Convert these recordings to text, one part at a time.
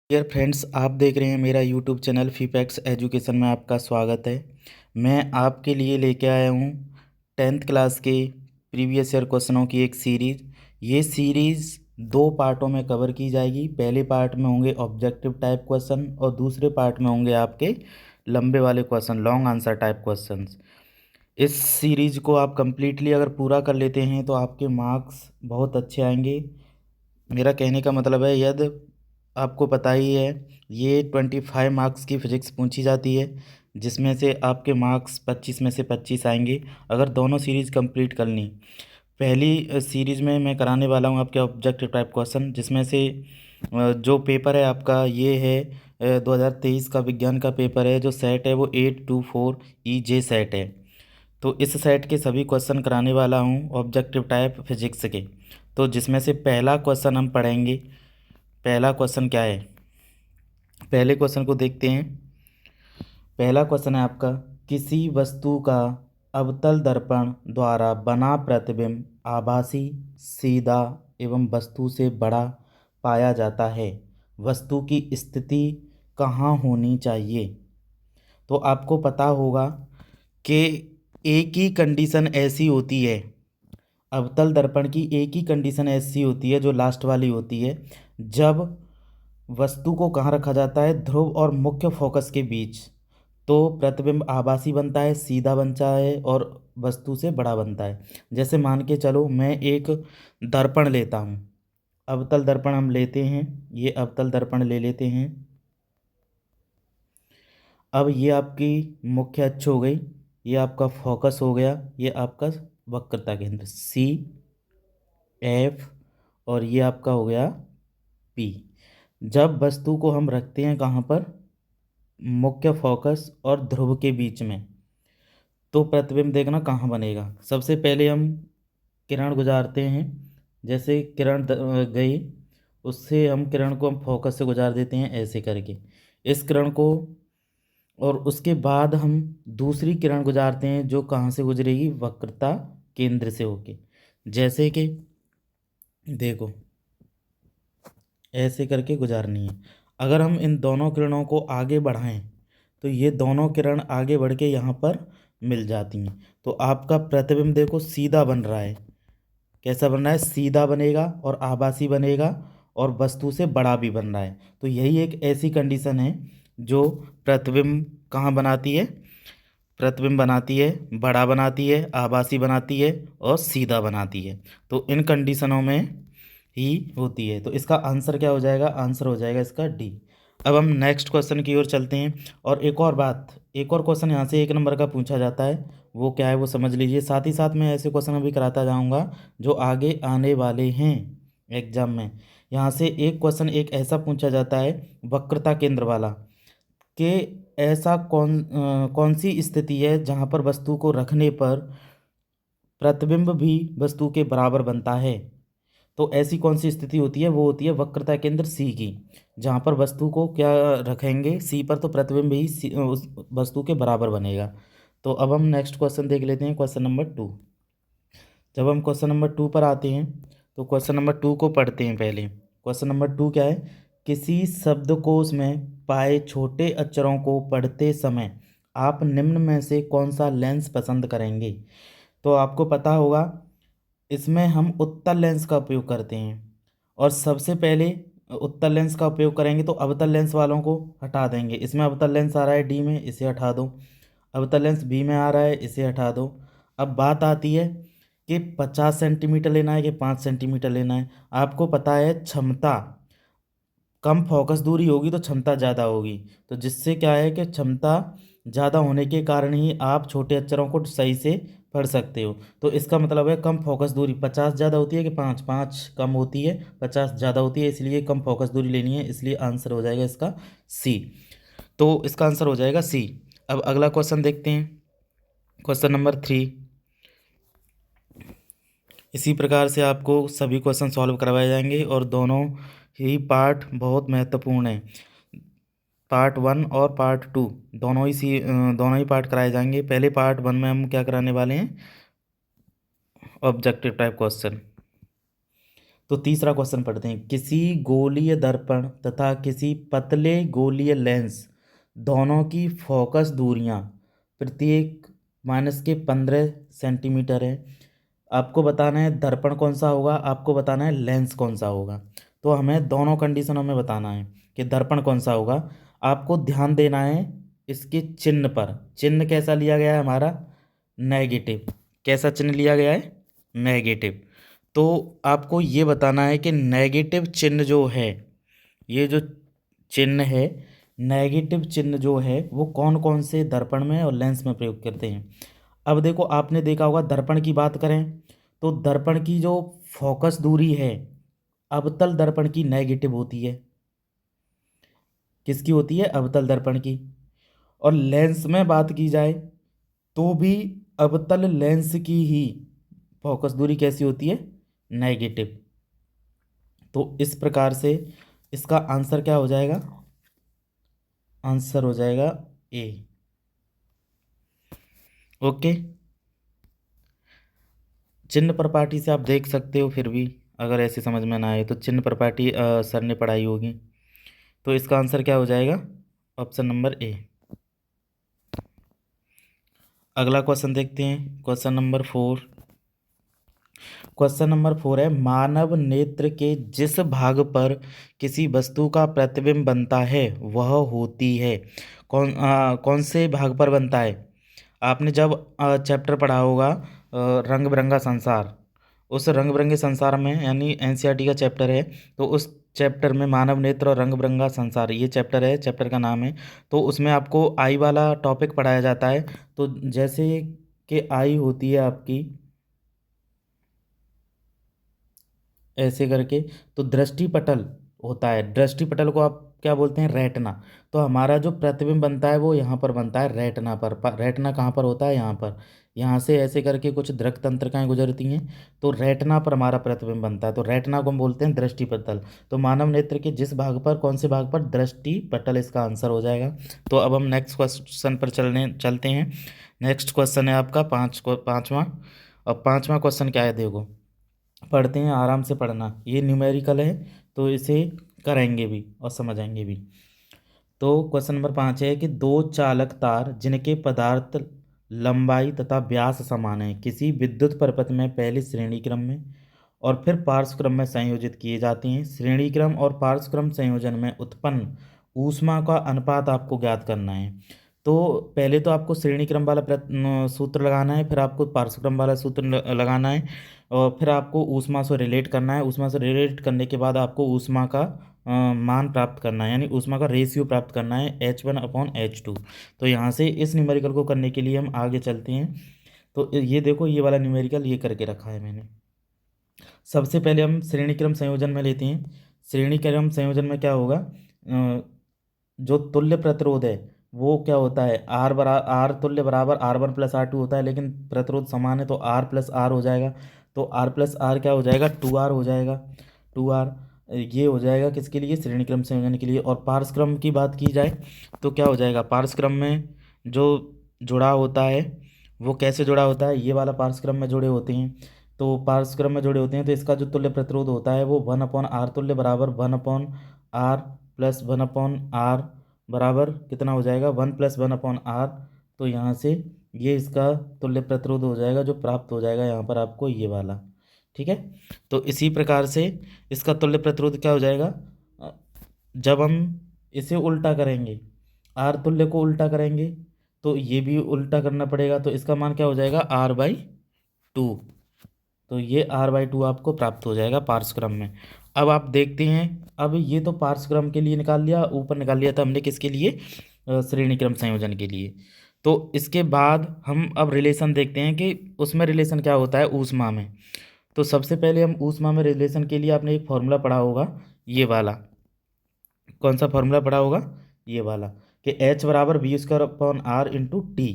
Dear friends, आप देख रहे हैं मेरा यूट्यूब चैनल फीपैक्स एजुकेशन में आपका स्वागत है। मैं आपके लिए लेके आया हूँ 10th क्लास के प्रीवियस ईयर क्वेश्चनों की एक सीरीज़। ये सीरीज़ दो पार्टों में कवर की जाएगी। पहले पार्ट में होंगे ऑब्जेक्टिव टाइप क्वेश्चन और दूसरे पार्ट में होंगे आपके लंबे वाले question, long answer type questions. इस सीरीज़ को आप कंप्लीटली अगर पूरा कर लेते हैं तो आपके मार्क्स बहुत अच्छे आएंगे। मेरा कहने का मतलब है, यदि आपको पता ही है ये 25 मार्क्स की फ़िज़िक्स पूछी जाती है, जिसमें से आपके मार्क्स 25 में से 25 आएंगे अगर दोनों सीरीज़ कंप्लीट कर ली। पहली सीरीज़ में मैं कराने वाला हूँ आपके ऑब्जेक्टिव टाइप क्वेश्चन, जिसमें से जो पेपर है आपका ये है 2023 का विज्ञान का पेपर है। जो सेट है वो 824 EJ सेट है। तो इस सेट के सभी क्वेश्चन कराने वाला हूँ ऑब्जेक्टिव टाइप फिजिक्स के। तो जिसमें से पहला क्वेश्चन हम पढ़ेंगे। पहला क्वेश्चन क्या है, पहले क्वेश्चन को देखते हैं। पहला क्वेश्चन है आपका, किसी वस्तु का अवतल दर्पण द्वारा बना प्रतिबिंब आभासी, सीधा एवं वस्तु से बड़ा पाया जाता है। वस्तु की स्थिति कहाँ होनी चाहिए? तो आपको पता होगा कि एक ही कंडीशन ऐसी होती है, अवतल दर्पण की एक ही कंडीशन ऐसी होती है जो लास्ट वाली होती है, जब वस्तु को कहाँ रखा जाता है, ध्रुव और मुख्य फोकस के बीच। तो प्रतिबिंब आभासी बनता है, सीधा बनता है और वस्तु से बड़ा बनता है। जैसे मान के चलो मैं एक दर्पण लेता हूँ, अवतल दर्पण हम लेते हैं, ये अवतल दर्पण ले लेते हैं। अब ये आपकी मुख्य अक्ष हो गई, ये आपका फोकस हो गया, ये आपका वक्रता केंद्र CF, और ये आपका हो गया P। जब वस्तु को हम रखते हैं कहाँ पर, मुख्य फोकस और ध्रुव के बीच में, तो प्रतिबिंब देखना कहाँ बनेगा। सबसे पहले हम किरण गुजारते हैं, जैसे किरण गई, उससे हम किरण को हम फोकस से गुजार देते हैं ऐसे करके इस किरण को, और उसके बाद हम दूसरी किरण गुजारते हैं जो कहाँ से गुजरेगी, वक्रता केंद्र से होके। जैसे कि देखो ऐसे करके गुजारनी है। अगर हम इन दोनों किरणों को आगे बढ़ाएं तो ये दोनों किरण आगे बढ़ के यहाँ पर मिल जाती हैं। तो आपका प्रतिबिंब देखो सीधा बन रहा है। कैसा बन रहा है? सीधा बनेगा और आभासी बनेगा और वस्तु से बड़ा भी बन रहा है। तो यही एक ऐसी कंडीशन है जो प्रतिबिंब कहाँ बनाती है, प्रतिबिंब बनाती है, बड़ा बनाती है, आभासी बनाती है और सीधा बनाती है। तो इन कंडीशनों में ही होती है। तो इसका आंसर क्या हो जाएगा? आंसर हो जाएगा इसका D। अब हम नेक्स्ट क्वेश्चन की ओर चलते हैं। और एक और बात, एक और क्वेश्चन यहाँ से 1 नंबर का पूछा जाता है, वो क्या है वो समझ लीजिए। साथ ही साथ मैं ऐसे क्वेश्चन अभी कराता जाऊँगा जो आगे आने वाले हैं एग्जाम में। यहाँ से एक क्वेश्चन एक ऐसा पूछा जाता है वक्रता केंद्र वाला, कि ऐसा कौन सी स्थिति है जहाँ पर वस्तु को रखने पर प्रतिबिंब भी वस्तु के बराबर बनता है। तो ऐसी कौन सी स्थिति होती है? वो होती है वक्रता केंद्र C की, जहाँ पर वस्तु को क्या रखेंगे, C पर, तो प्रतिबिंब भी उस वस्तु के बराबर बनेगा। तो अब हम नेक्स्ट क्वेश्चन देख लेते हैं, क्वेश्चन नंबर 2। जब हम क्वेश्चन नंबर 2 पर आते हैं तो क्वेश्चन नंबर 2 को पढ़ते हैं पहले। क्वेश्चन नंबर 2 क्या है? किसी शब्दकोश में पाए छोटे अक्षरों को पढ़ते समय आप निम्न में से कौन सा लेंस पसंद करेंगे? तो आपको पता होगा इसमें हम उत्तल लेंस का उपयोग करते हैं। और सबसे पहले उत्तल लेंस का उपयोग करेंगे तो अवतल लेंस वालों को हटा देंगे। इसमें अवतल लेंस आ रहा है D में, इसे हटा दो। अवतल लेंस B में आ रहा है, इसे हटा दो। अब बात आती है कि 50 सेंटीमीटर लेना है कि 5 सेंटीमीटर लेना है। आपको पता है क्षमता, कम फोकस दूरी होगी तो क्षमता ज़्यादा होगी। तो जिससे क्या है कि क्षमता ज़्यादा होने के कारण ही आप छोटे अक्षरों को सही से पढ़ सकते हो। तो इसका मतलब है कम फोकस दूरी, 50 ज़्यादा होती है कि 5, 5 कम होती है, 50 ज़्यादा होती है, इसलिए कम फोकस दूरी लेनी है, इसलिए आंसर हो जाएगा इसका C। तो इसका आंसर हो जाएगा C। अब अगला क्वेश्चन देखते हैं, क्वेश्चन नंबर 3। इसी प्रकार से आपको सभी क्वेश्चन सॉल्व करवाए जाएंगे और दोनों ही पार्ट बहुत महत्वपूर्ण है। पार्ट 1 और पार्ट 2 दोनों ही पार्ट कराए जाएंगे। पहले पार्ट 1 में हम क्या कराने वाले हैं, ऑब्जेक्टिव टाइप क्वेश्चन। तो तीसरा क्वेश्चन पढ़ते हैं। किसी गोलीय दर्पण तथा किसी पतले गोलीय लेंस दोनों की फोकस दूरियां प्रत्येक -15 सेंटीमीटर है। आपको बताना है दर्पण कौन सा होगा, आपको बताना है लेंस कौन सा होगा। तो हमें दोनों कंडीशनों में बताना है कि दर्पण कौन सा होगा। आपको ध्यान देना है इसके चिन्ह पर। चिन्ह कैसा लिया गया है हमारा, नेगेटिव। कैसा चिन्ह लिया गया है, नेगेटिव। तो आपको ये बताना है कि नेगेटिव चिन्ह जो है, ये जो चिन्ह है, नेगेटिव चिन्ह जो है वो कौन कौन से दर्पण में और लेंस में प्रयोग करते हैं। अब देखो, आपने देखा होगा दर्पण की बात करें तो दर्पण की जो फोकस दूरी है अवतल दर्पण की नेगेटिव होती है। किसकी होती है, अवतल दर्पण की। और लेंस में बात की जाए तो भी अवतल लेंस की ही फोकस दूरी कैसी होती है, नेगेटिव। तो इस प्रकार से इसका आंसर क्या हो जाएगा, आंसर हो जाएगा ए। ओके। चिन्ह प्रपाटी से आप देख सकते हो, फिर भी अगर ऐसे समझ में ना आए तो चिन्ह प्रपाटी सर ने पढ़ाई होगी। तो इसका आंसर क्या हो जाएगा, ऑप्शन नंबर ए। अगला क्वेश्चन देखते हैं, क्वेश्चन नंबर 4। क्वेश्चन नंबर 4 है, मानव नेत्र के जिस भाग पर किसी वस्तु का प्रतिबिंब बनता है वह होती है। कौन से भाग पर बनता है। आपने जब चैप्टर पढ़ा होगा रंग बिरंगा संसार, उस रंग बिरंगे संसार में, यानी एनसीईआरटी का चैप्टर है, तो उस चैप्टर में मानव नेत्र और रंग बिरंगा संसार ये चैप्टर है, चैप्टर का नाम है। तो उसमें आपको आई वाला टॉपिक पढ़ाया जाता है। तो जैसे कि आई होती है आपकी ऐसे करके, तो दृष्टिपटल होता है। दृष्टिपटल को आप क्या बोलते हैं, रेटना। तो हमारा जो प्रतिबिंब बनता है वो यहाँ पर बनता है रेटना पर। रेटना कहाँ पर होता है, यहाँ पर। यहाँ से ऐसे करके कुछ दृक तंत्रिकाएं गुजरती हैं, तो रेटना पर हमारा प्रतिबिंब बनता है। तो रेटना को हम बोलते हैं दृष्टिपटल। तो मानव नेत्र के जिस भाग पर, कौन से भाग पर, दृष्टिपटल इसका आंसर हो जाएगा। तो अब हम नेक्स्ट क्वेश्चन पर चलते हैं। नेक्स्ट क्वेश्चन है आपका पाँचवा। और पाँचवा क्वेश्चन क्या है, देखो पढ़ते हैं, आराम से पढ़ना। ये न्यूमेरिकल है तो इसे करेंगे भी और समझेंगे भी। तो क्वेश्चन नंबर 5 है कि दो चालक तार जिनके पदार्थ लंबाई तथा व्यास समान है किसी विद्युत परिपथ में पहले श्रेणी क्रम में और फिर पार्श्व क्रम में संयोजित किए जाते हैं। श्रेणी क्रम और पार्श्व क्रम संयोजन में उत्पन्न ऊष्मा का अनुपात आपको ज्ञात करना है। तो पहले तो आपको श्रेणी क्रम वाला सूत्र लगाना है, फिर आपको पार्श्व क्रम वाला सूत्र लगाना है, और फिर आपको ऊष्मा से रिलेट करना है। ऊष्मा से रिलेट करने के बाद आपको ऊष्मा का मान प्राप्त करना है, यानी ऊष्मा का रेशियो प्राप्त करना है, H1/H2। तो यहाँ से इस न्यूमेरिकल को करने के लिए हम आगे चलते हैं। तो ये देखो, ये वाला न्यूमेरिकल ये करके रखा है मैंने। सबसे पहले हम श्रेणी क्रम संयोजन में लेते हैं। श्रेणी क्रम संयोजन में क्या होगा, जो तुल्य प्रतिरोध है वो क्या होता है, आर तुल्य बराबर R1 + R2 होता है, लेकिन प्रतिरोध समान है तो R+R हो जाएगा। तो R+R क्या हो जाएगा, 2R हो जाएगा। 2R ये हो जाएगा किसके लिए, श्रेणी क्रम संयोजन के लिए। और पार्श्व क्रम की बात की जाए तो क्या हो जाएगा, पार्श्व क्रम में जो जुड़ा होता है वो कैसे जुड़ा होता है, ये वाला पार्श्व क्रम में जुड़े होते हैं। तो पार्श्व क्रम में जुड़े होते हैं तो इसका जो तुल्य प्रतिरोध होता है वो 1/R तुल्य बराबर 1/R + 1/R बराबर कितना हो जाएगा, 1+1/R। तो यहाँ से ये इसका तुल्य प्रतिरोध हो जाएगा जो प्राप्त हो जाएगा यहाँ पर आपको, ये वाला। ठीक है। तो इसी प्रकार से इसका तुल्य प्रतिरोध क्या हो जाएगा, जब हम इसे उल्टा करेंगे, आर तुल्य को उल्टा करेंगे तो ये भी उल्टा करना पड़ेगा, तो इसका मान क्या हो जाएगा, R/2। तो ये R/2 आपको प्राप्त हो जाएगा पार्श्व क्रम में। अब आप देखते हैं, अब ये तो पार्श्व क्रम के लिए निकाल लिया, ऊपर निकाल लिया था हमने किसके लिए, श्रेणी क्रम संयोजन के लिए। तो इसके बाद हम अब रिलेशन देखते हैं कि उसमें रिलेशन क्या होता है ऊष्मा में। तो सबसे पहले हम ऊष्मा में रिलेशन के लिए आपने एक फॉर्मूला पढ़ा होगा, ये वाला। कौन सा फॉर्मूला पढ़ा होगा, ये वाला, कि H = V² R × T।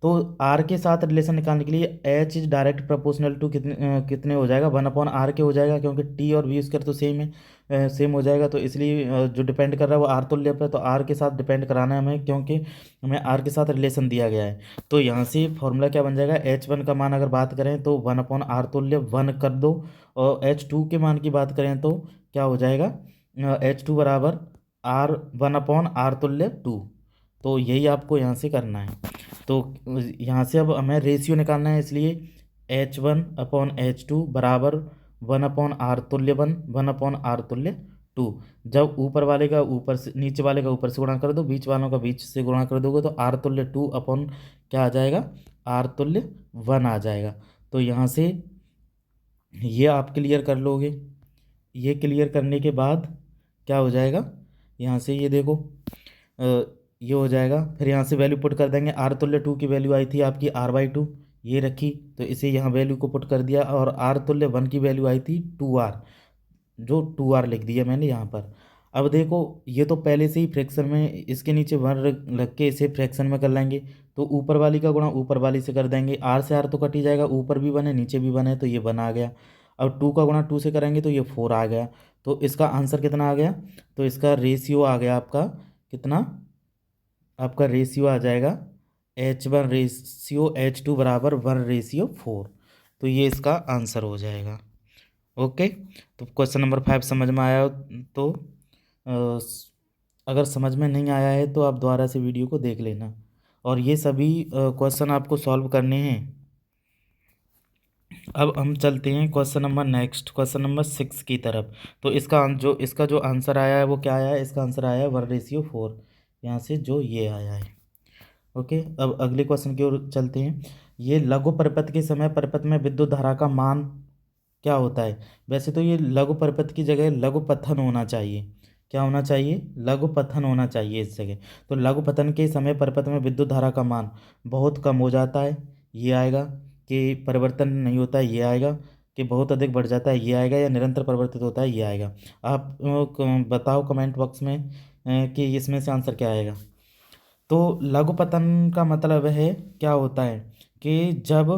तो आर के साथ रिलेशन निकालने के लिए H is direct proportional to कितने हो जाएगा, 1/r के हो जाएगा, क्योंकि टी और वी स्क्वायर तो सेम है, सेम हो जाएगा। तो इसलिए जो डिपेंड कर रहा है वो आर तुल्य पर, तो आर के साथ डिपेंड कराना है हमें, क्योंकि हमें आर के साथ रिलेशन दिया गया है। तो यहाँ से फॉर्मूला क्या बन जाएगा, H1 का मान अगर बात करें तो 1/r तुल्य 1 कर दो, और H2 के मान की बात करें तो क्या हो जाएगा, H2 बराबर आर 1/r तुल्य 2। तो यही आपको यहाँ से करना है। तो यहाँ से अब हमें रेशियो निकालना है, इसलिए H1/H2 बराबर 1/r तुल्य 1/r तुल्य 2। जब ऊपर वाले का ऊपर से, नीचे वाले का ऊपर से गुणा कर दो, बीच वालों का बीच से गुणा कर दोगे, तो r तुल्य 2 अपॉन क्या आ जाएगा, r तुल्य 1 आ जाएगा। तो यहाँ से ये आप क्लियर कर लोगे। ये क्लियर करने के बाद क्या हो जाएगा, यहाँ से ये देखो ये हो जाएगा। फिर यहाँ से वैल्यू पुट कर देंगे, आर तुल्य 2 की वैल्यू आई थी आपकी r/2, ये रखी, तो इसे यहाँ वैल्यू को पुट कर दिया, और आर तुल्य 1 की वैल्यू आई थी 2r, जो 2r लिख दिया मैंने यहाँ पर। अब देखो ये तो पहले से ही फ्रैक्शन में, इसके नीचे 1 रख के इसे फ्रैक्शन में कर लेंगे, तो ऊपर वाली का गुणा ऊपर वाली से कर देंगे, r से r तो कट ही जाएगा, ऊपर भी 1 है नीचे भी 1 है, तो ये 1 आ गया। अब 2 का गुणा 2 से करेंगे तो ये 4 आ गया। तो इसका आंसर कितना आ गया, तो इसका रेशियो आ गया आपका कितना, आपका रेशियो आ जाएगा H1/H2 बराबर 1/4। तो ये इसका आंसर हो जाएगा। ओके, तो क्वेश्चन नंबर 5 समझ में आया हो तो अगर समझ में नहीं आया है तो आप दोबारा से वीडियो को देख लेना, और ये सभी क्वेश्चन आपको सॉल्व करने हैं। अब हम चलते हैं question number next, question number 6 की तरफ। तो इसका जो आंसर आया है वो क्या आया है, इसका आंसर आया है 1/4, यहाँ से जो ये आया है। ओके, अब अगले क्वेश्चन की ओर चलते हैं। ये लघु परिपथ के समय परिपथ में विद्युत धारा का मान क्या होता है। वैसे तो ये लघु परिपथ की जगह लघु पथन होना चाहिए, क्या होना चाहिए, लघु पथन होना चाहिए इस जगह। तो लघु पथन के समय परिपथ में विद्युत धारा का मान बहुत कम हो जाता है, ये आएगा, कि परिवर्तन नहीं होता है, ये आएगा, कि बहुत अधिक बढ़ जाता है, ये आएगा, या निरंतर परिवर्तित होता है, ये आएगा। आप बताओ कमेंट बॉक्स में कि इसमें से आंसर क्या आएगा। तो लघु पतन का मतलब है क्या होता है, कि जब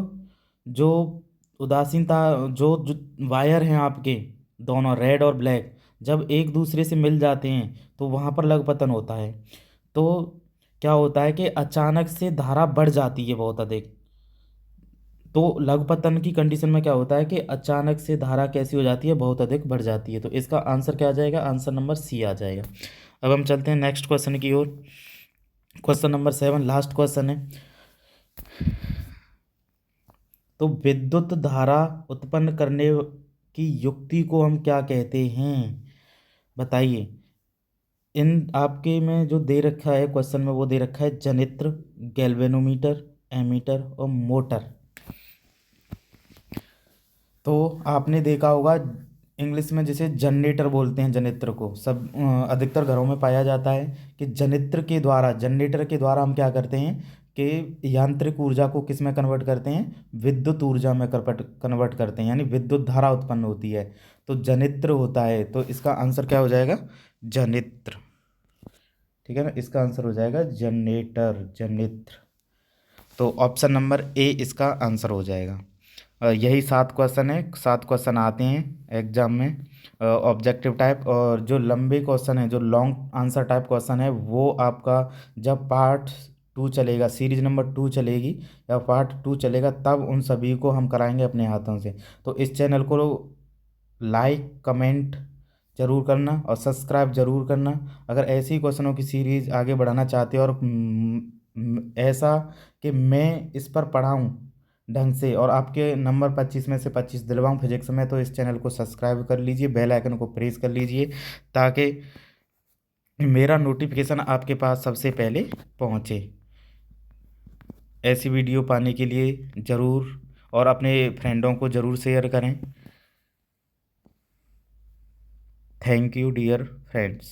जो उदासीनता, जो वायर हैं आपके दोनों रेड और ब्लैक, जब एक दूसरे से मिल जाते हैं तो वहाँ पर लघु पतन होता है। तो क्या होता है कि अचानक से धारा बढ़ जाती है बहुत अधिक। तो लघु पतन की कंडीशन में क्या होता है कि अचानक से धारा कैसी हो जाती है, बहुत अधिक बढ़ जाती है। तो इसका आंसर क्या आ जाएगा, आंसर नंबर सी आ जाएगा। अब हम चलते हैं नेक्स्ट क्वेश्चन की ओर। क्वेश्चन नंबर 7 लास्ट क्वेश्चन है। तो विद्युत धारा उत्पन्न करने की युक्ति को हम क्या कहते हैं, बताइए। इन आपके में जो दे रखा है क्वेश्चन में, वो दे रखा है जनित्र, गैल्वेनोमीटर, एमीटर और मोटर। तो आपने देखा होगा इंग्लिश में जिसे जनरेटर बोलते हैं, जनित्र को सब अधिकतर घरों में पाया जाता है, कि जनित्र के द्वारा, जनरेटर के द्वारा हम क्या करते हैं कि यांत्रिक ऊर्जा को किस में कन्वर्ट करते हैं, विद्युत ऊर्जा में कन्वर्ट करते हैं, यानी विद्युत धारा उत्पन्न होती है। तो जनित्र होता है, तो इसका आंसर क्या हो जाएगा, जनित्र। ठीक है ना, इसका आंसर हो जाएगा जनरेटर, जनित्र। तो ऑप्शन नंबर ए इसका आंसर हो जाएगा। यही 7 क्वेश्चन है, 7 क्वेश्चन आते हैं एग्जाम में ऑब्जेक्टिव टाइप, और जो लंबे क्वेश्चन है, जो लॉन्ग आंसर टाइप क्वेश्चन है, वो आपका जब पार्ट 2 चलेगा, सीरीज नंबर 2 चलेगी या पार्ट 2 चलेगा, तब उन सभी को हम कराएंगे अपने हाथों से। तो इस चैनल को लाइक कमेंट ज़रूर करना और सब्सक्राइब ज़रूर करना। अगर ऐसे ही क्वेश्चनों की सीरीज़ आगे बढ़ाना चाहते हो, और ऐसा कि मैं इस पर पढ़ाऊँ ढंग से और आपके नंबर 25 में से 25 दिलवाऊँ फिजिक्स में, तो इस चैनल को सब्सक्राइब कर लीजिए, बेल आइकन को प्रेस कर लीजिए, ताकि मेरा नोटिफिकेशन आपके पास सबसे पहले पहुँचे। ऐसी वीडियो पाने के लिए ज़रूर, और अपने फ्रेंडों को ज़रूर शेयर करें। Thank you dear friends.